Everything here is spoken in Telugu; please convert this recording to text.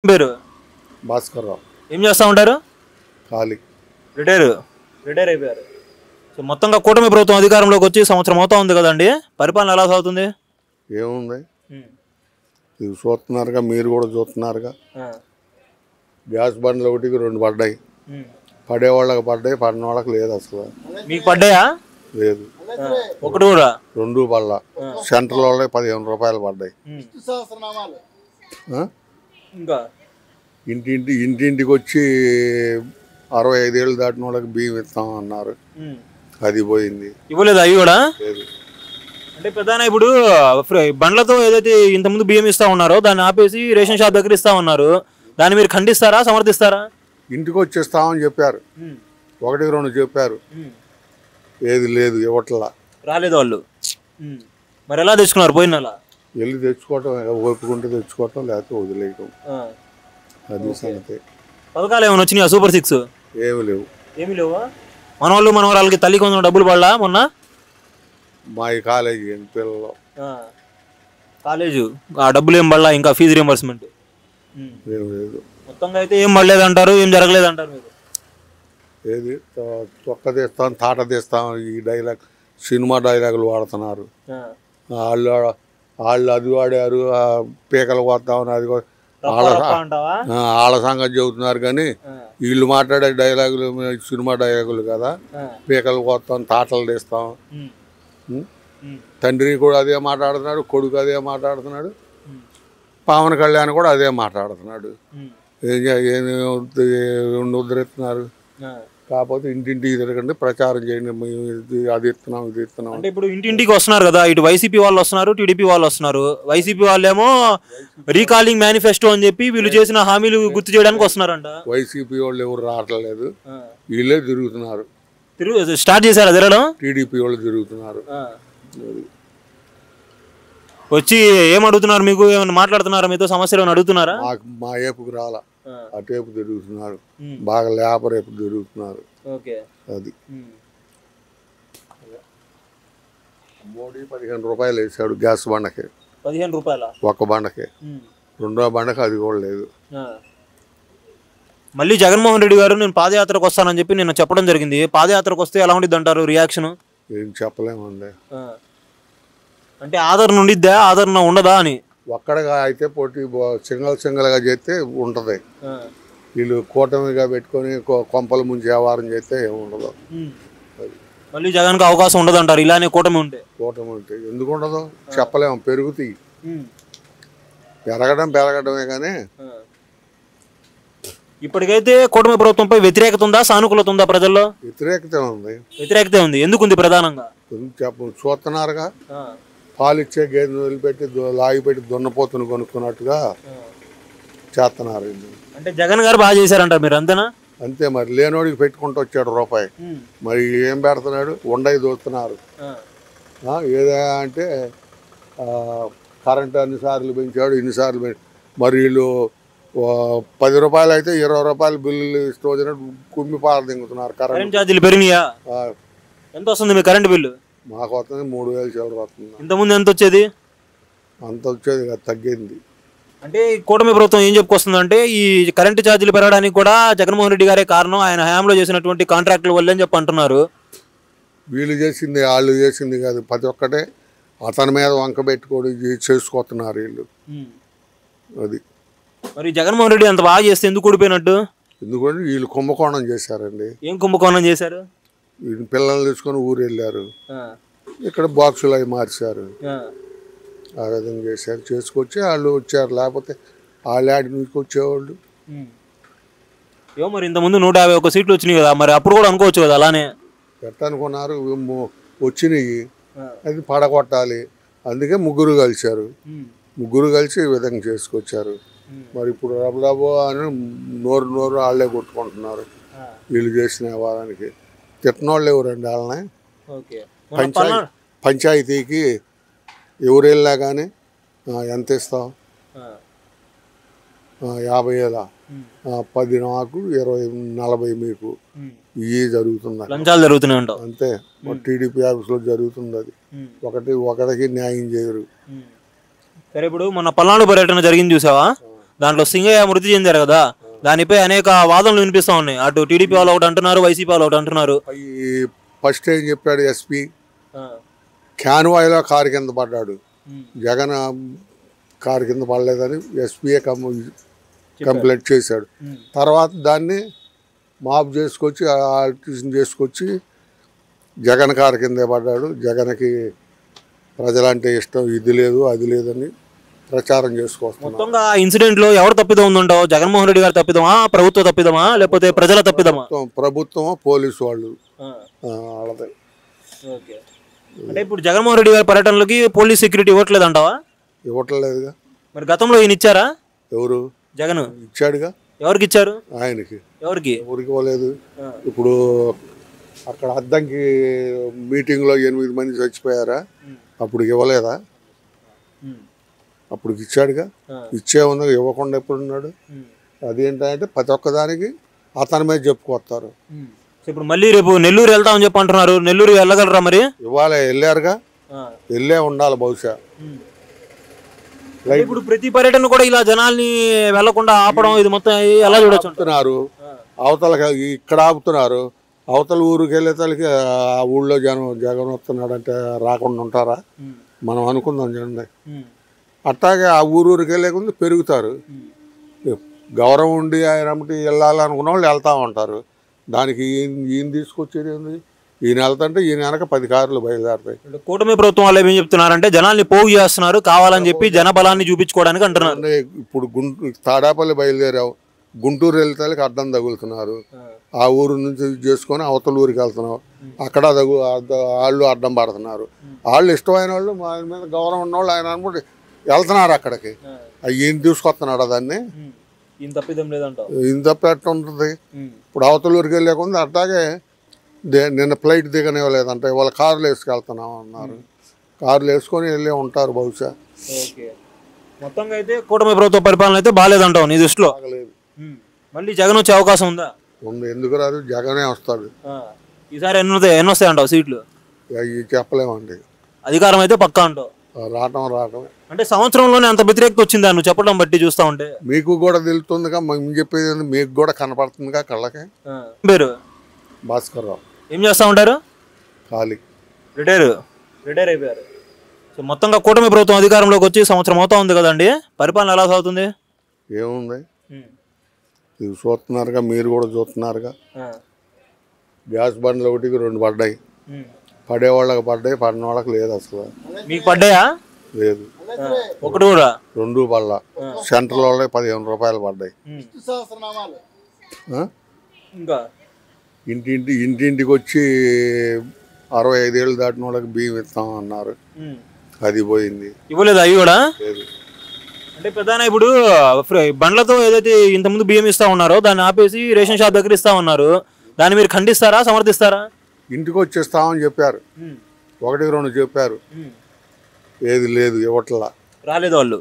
పేరు భాస్కర్ రావు. ఏం చేస్తూ ఉంటారు? ఖాళీ. రిటైర్ అయిపోయారు. సో మొత్తంగా కూటమి ప్రభుత్వం అధికారంలోకి వచ్చి సంవత్సరం అవుతా ఉంది కదండి, పరిపాలన ఎలా సాగుతుంది? ఏముంది, ఇది చూస్తున్నారుగా, మీరు కూడా చూస్తున్నారుగా. గ్యాస్ బండ్లు ఒకటికి 2 పడ్డాయి. పడేవాళ్ళకి పడ్డాయి, పడిన వాళ్ళకి లేదు. అసలు మీకు పడ్డాయా? లేదు, ఒకటి కూడా 2 పడ్డా. సెంట్రల్ వాళ్ళకి 15 రూపాయలు పడ్డాయి. ఇంకా ఇంటింటికి వచ్చి 65 ఏళ్ళు దాటిన వాళ్ళకి బియ్యం ఇస్తాం అన్నారు, అది పోయింది. ఇవ్వలేదు అవి కూడా. లేదు. అంటే ప్రధాన ఇప్పుడు బండ్లతో ఏదైతే ఇంతకుముందు బియ్యం ఇస్తా ఉన్నారో దాన్ని ఆపేసి రేషన్ షాప్ దగ్గర ఇస్తా ఉన్నారు, దాన్ని మీరు ఖండిస్తారా, సమర్థిస్తారా? ఇంటికి వచ్చి ఇస్తామని చెప్పారు, 1-2 చెప్పారు, ఏది లేదు, ఇవ్వట్లా. రాలేదు వాళ్ళు. మరి ఎలా తెచ్చుకున్నారు పోయిన నెల? వెళ్ళి తెచ్చుకోవటం, ఓపుకుంటే తెచ్చుకోవటం, లేకపోతే వదిలేయటం, అది సంగతి. పథకాలు ఏమైనా వచ్చినాయా? సూపర్ 6 ఏమి లేవు. ఏమి లేవా? మనవాళ్ళు మనవరాలకి తల్లి కొంచెం డబ్బులు పడలా మొన్న? మా ఈ కాలేజీ పిల్లలు కాలేజు ఆ డబ్బులు ఏం పడలా, ఇంకా ఫీజు రియంబర్స్మెంట్ ఏమి లేదు. మొత్తంగా అయితే ఏం పడలేదు అంటారు, ఏం జరగలేదు అంటారు మీరు? ఏది తొక్క తీస్తాం, తాట తీస్తాం, ఈ డైలాగ్ సినిమా డైలాగులు వాడుతున్నారు. వాళ్ళు అది వాడారు, పీకలు కొడతామని అది వాళ్ళ సంగతి చెబుతున్నారు. కానీ వీళ్ళు మాట్లాడే డైలాగులు సినిమా డైలాగులు కదా. పీకలు కొడతాం, తాటలు తీస్తాం. తండ్రి కూడా అదే మాట్లాడుతున్నాడు, కొడుకు అదే మాట్లాడుతున్నాడు, పవన్ కళ్యాణ్ కూడా అదే మాట్లాడుతున్నాడు. ఏమి ఉద్ధరిస్తున్నారు? కాకపోతే ఇంటింటికి తిరగండి, ప్రచారం చేయండి, అది ఇస్తున్నాం, ఇది ఇస్తున్నాం. అంటే ఇప్పుడు ఇంటింటికి వస్తున్నారు కదా, ఇటు వైసీపీ వాళ్ళు వస్తున్నారు, టీడీపీ వాళ్ళు వస్తున్నారు. వైసీపీ వాళ్ళేమో రీకాలింగ్ మేనిఫెస్టో అని చెప్పి వీళ్ళు చేసిన హామీలు గుర్తు చేయడానికి వస్తున్నారంట. వైసీపీ వాళ్ళు ఎవరు రావట్లేదు, వీళ్ళే తిరుగుతున్నారు. స్టార్ట్ చేశారా తిరగడం? టీడీపీ వాళ్ళు తిరుగుతున్నారు. వచ్చి ఏం అడుగుతున్నారు? మీకు ఏమైనా మాట్లాడుతున్నారా? మీతో సమస్యలు ఏమైనా అడుగుతున్నారా? మా ఏపుకు రాలా, అటేపు తిరుగుతున్నారు, బాగా లేబర్ ఏపు తిరుగుతున్నారు. అది మోడీ 15 రూపాయలు వేసాడు గ్యాస్ బండకి. 15 రూపాయల ఒక్క బండకి. 2వ బండకి అది కూడా లేదు. మళ్ళీ జగన్మోహన్ రెడ్డి గారు నేను పాదయాత్రకు వస్తానని చెప్పి నిన్న చెప్పడం జరిగింది. పాదయాత్రకు వస్తే ఎలా ఉండిద్ది అంటారు రియాక్షన్? ఏం చెప్పలేమండి. అంటే ఆదరణ ఉండిద్దా, ఆదరణ ఉండదా అని? ఒక్కడగా అయితే పోటీ సింగల్గా చేస్తే ఉంటుంది. వీళ్ళు కూటమిగా పెట్టుకొని కొంపల ముంచి వ్యవహారం చేస్తే ఏముండదు. మళ్ళీ జగన్కి అవకాశం ఉండదు అంటారు ఇలానే కూటమి ఉంటే? కూటమి ఉంటే ఎందుకు ఉండదు చెప్పలేము. పెరుగుతాయి, పెరగడమే కానీ. ఇప్పటికైతే కూటమి ప్రభుత్వంపై వ్యతిరేకత ఉందా, సానుకూలత ఉందా ప్రజల్లో? వ్యతిరేకత ఉంది. వ్యతిరేకత ఉంది. ఎందుకు ఉంది ప్రధానంగా? చూస్తున్నారుగా, పాలిచ్చే గేదెను వదిలిపెట్టి లాగిపెట్టి దున్నపోతును కొనుక్కున్నట్టుగా చేస్తున్నారు. అంటే జగన్ గారు బాగా చేశారంట మీరు, అంతేనా? అంతే మరి. లేనోడికి పెట్టుకుంటూ వచ్చాడు రూపాయి, మరి ఏం పెడుతున్నాడు? ఉండయి దోస్తున్నారు. ఏదా అంటే కరెంట్ అన్నిసార్లు పెంచాడు, ఇన్నిసార్లు మరి వీళ్ళు 10 రూపాయలు అయితే 20 రూపాయలు బిల్లులు ఇస్తూ వచ్చినట్టు కుమ్మి పాలు దింగుతున్నారు. కరెంట్ ఛార్జీలు పెరిగినాయా? ఎంత వస్తుంది మీ కరెంట్ బిల్లు? మాకు వస్తుంది 3000 చిల్లర వస్తుంది. ఇంతకుముందు ఎంత వచ్చేది? అంత వచ్చేది తగ్గింది. అంటే కూటమి ప్రభుత్వం ఏం చెప్పుకొస్తుందంటే ఈ కరెంటు ఛార్జీలు పెరగడానికి కూడా జగన్మోహన్ రెడ్డి గారే కారణం, ఆయన హయాంలో చేసినటువంటి కాంట్రాక్టుల వల్లే అని చెప్పి అంటున్నారు. వీళ్ళు చేసింది వాళ్ళు చేసింది కాదు, ప్రతి ఒక్కటే అతని మీద వంక పెట్టుకోవడం చేసుకొస్తున్నారు వీళ్ళు. అది మరి జగన్మోహన్ రెడ్డి అంత బాగా చేస్తే ఎందుకు ఊడిపోయినట్టు? ఎందుకంటే వీళ్ళు కుంభకోణం చేశారండి. ఏం కుంభకోణం చేశారు? వీళ్ళు పిల్లల్ని తీసుకొని ఊరు వెళ్ళారు, ఇక్కడ బాక్సులు అవి మార్చారు, ఆ విధంగా చేశారు. చేసుకొచ్చి వాళ్ళు వచ్చారు, లేకపోతే వాళ్ళు ఆడి నుంచి వచ్చేవాళ్ళు. ఏమో మరి ఇంతకుముందు 151 సీట్లు వచ్చినాయి కదా, మరి అప్పుడు కూడా అనుకోవచ్చు కదా అలానే. ఎట్టనుకున్నారు? వచ్చినాయి, అది పడగొట్టాలి, అందుకే ముగ్గురు కలిశారు. ముగ్గురు కలిసి ఈ విధంగా చేసుకొచ్చారు. మరి ఇప్పుడు రబు అని నోరు వాళ్ళే కొట్టుకుంటున్నారు వీళ్ళు చేసిన వ్యవహారానికి. తిట్టనోళ్ళు ఎవరండి వాళ్ళని? పంచాయతీకి ఎవరు వెళ్ళినా కానీ ఎంత ఇస్తావు? 50,000, 10 నాకు, 20, 40 మీకు, ఇవి జరుగుతున్నాయి. లంచాలు జరుగుతున్నాయి అంటావు? అంతే. టీడీపీ ఆఫీస్లో జరుగుతుంది అది. ఒకటికి న్యాయం చేయరు. సరే, ఇప్పుడు మొన్న పల్నాడు పర్యటన జరిగింది చూసావా? దాంట్లో సింగయ్య మృతి చెందారు కదా, దానిపై అనేక వాదనలు వినిపిస్తా ఉన్నాయి. అటు టీడీపీ వాళ్ళు ఒకటి అంటున్నారు, వైసీపీ వాళ్ళు ఒకటి అంటున్నారు. ఫస్ట్ ఏం చెప్పాడు ఎస్పీ, క్యాన్వాయ్లో కారు కింద పడ్డాడు, జగన్ కారు కింద పడలేదని ఎస్పీఏ కంప్లైంట్ చేశాడు. తర్వాత దాన్ని మాఫ్ చేసుకొచ్చి ఆర్టిషన్ చేసుకొచ్చి జగన్ కారు కిందే పడ్డాడు, జగన్కి ప్రజలంటే ఇష్టం, ఇది లేదు అది లేదని ప్రచారం చేసుకొస్తున్నాం. మొత్తంగా ఇన్సిడెంట్ లో ఎవరు తప్పిదం ఉందంటావు? జగన్మోహన్ రెడ్డి గారు తప్పిదమా, ప్రభుత్వ తప్పిదమా, లేకపోతే ప్రజల తప్పిదమా? ప్రభుత్వం పోలీసు వాళ్ళు వాళ్ళదే. అంటే ఇప్పుడు జగన్మోహన్ రెడ్డి గారి పర్యటనలకి పోలీస్ సెక్యూరిటీ ఇవ్వట్లేదు అంటావా? ఇవ్వట్లేదుగా. మరి గతంలో ఈయన ఇచ్చారా? ఎవరు? జగన్ ఇచ్చాడుగా. ఎవరికి ఇచ్చారు? ఆయనకి. ఎవరికి ఇవ్వలేదు. ఇప్పుడు అక్కడ అద్దంకి మీటింగ్లో 8 మంది చచ్చిపోయారా, అప్పుడు ఇవ్వలేదా? అప్పుడు ఇచ్చాడుగా. ఇచ్చే ఉంది, ఇవ్వకుండా ఎప్పుడున్నాడు? అదేంటంటే ప్రతి ఒక్కదానికి అతని మీద చెప్పుకొస్తారు. ఇప్పుడు మళ్ళీ రేపు నెల్లూరు వెళ్తామని చెప్పి అంటున్నారు. నెల్లూరు వెళ్ళగలరా? మరి ఇవాళ వెళ్ళారుగా, వెళ్ళే ఉండాలి బహుశా. ఇప్పుడు ప్రతి పర్యటన కూడా ఇలా జనాల్ని వెళ్లకుండా ఆపడం, ఇది మొత్తం ఎలా చూడొచ్చు? అవతల ఇక్కడ ఆపుతున్నారు, అవతల ఊరికి వెళ్ళేతలకి ఆ ఊళ్ళో జగన్ వస్తున్నాడు అంటే రాకుండా ఉంటారా? మనం అనుకుందాం చూడండి. అట్లాగే ఆ ఊరికి వెళ్ళే కొంది పెరుగుతారు. గౌరవం ఉండి ఆయన అమ్మటి వెళ్ళాలనుకున్న వాళ్ళు వెళ్తూ ఉంటారు. దానికి ఈయన తీసుకొచ్చేది ఏంది? ఈయన వెళ్తుంటే ఈయన వెనక 10 కార్లు బయలుదేరుతాయి. కూటమి ప్రభుత్వం వాళ్ళు ఏం చెప్తున్నారంటే జనాల్ని పోగు చేస్తున్నారు కావాలని చెప్పి, జనబలాన్ని చూపించుకోవడానికి అంటున్నారు. ఇప్పుడు తాడాపల్లి బయలుదేరావు, గుంటూరు వెళ్తే అడ్డం తగులుతున్నారు. ఆ ఊరు నుంచి చేసుకొని అవతల ఊరికి వెళ్తున్నావు, అక్కడ వాళ్ళు అడ్డం పడుతున్నారు. వాళ్ళు ఇష్టమైన వాళ్ళు, ఆయన మీద గౌరవం ఉన్నవాళ్ళు ఆయన అనుకుంటే వెళ్తున్నారు అక్కడికి. ఈయన తీసుకొస్తున్నాడు దాన్ని. ఈయన తప్ప ఎట్లా ఉంటుంది? ఇప్పుడు అవతల ఊరికి వెళ్ళేకుంది. అట్లాగే నిన్న ఫ్లైట్ దిగనివ్వలేదంటే వాళ్ళ కార్లు వేసుకెళ్తున్నాం అన్నారు. కార్లు వేసుకొని వెళ్ళే ఉంటారు బహుశా. మొత్తంగా అయితే కూటమి ప్రభుత్వ పరిపాలన అయితే బాగాలేదంటావు నీ దృష్టిలో? మళ్ళీ జగన్ వచ్చే అవకాశం ఉందా? ఉంది. ఎందుకు రాదు? జగనే వస్తాడు ఈసారి. ఎన్ని వస్తాయి అంటావు సీట్లు? చెప్పలేమండి. అధికారం అయితే పక్కా అంటావు? రావటం అంటే సంవత్సరంలోనే అంత వ్యతిరేకత వచ్చిందా నువ్వు చెప్పడం బట్టి చూస్తా ఉంటే? మీకు కూడా తెలుస్తుందిగా, మేము చెప్పేది మీకు కూడా కనపడుతుందిగా కళ్ళకి. పేరు భాస్కర్ రావు. ఏం చేస్తా ఉంటారు? ఖాళీ. రిటైర్ అయిపోయారు. సో మొత్తంగా కూటమి ప్రభుత్వం అధికారంలోకి వచ్చి సంవత్సరం అవుతా ఉంది కదండి, పరిపాలన ఎలా సాగుతుంది? ఏముంది, ఇది చూస్తున్నారుగా, మీరు కూడా చూస్తున్నారుగా. గ్యాస్ బండ్లు 1కి 2 పడ్డాయి. పడేవాళ్ళకి పడ్డాయి, పడిన వాళ్ళకి లేదు. అసలు మీకు పడ్డాయా? లేదు. ఒకటి కూడా 2 పడ్డా. సెంట్రల్ వాళ్ళకి 15 రూపాయలు పడ్డాయి. ఇంటింటికి వచ్చి 65 ఏళ్ళు దాటిన వాళ్ళకి బియ్యం ఇస్తాం అన్నారు, అది పోయింది. ఇవ్వలేదు అవి కూడా? అంటే ప్రధాన ఇప్పుడు బండ్లతో ఏదైతే ఇంతకుముందు బియ్యం ఇస్తా ఉన్నారో దాన్ని ఆపేసి రేషన్ షాప్ దగ్గర ఇస్తా ఉన్నారు. దాన్ని మీరు ఖండిస్తారా, సమర్థిస్తారా? ఇంటికి వచ్చేస్తామని చెప్పారు, 1, 2 చెప్పారు, ఏది లేదు, ఇవ్వట్లా. రాలేదు వాళ్ళు.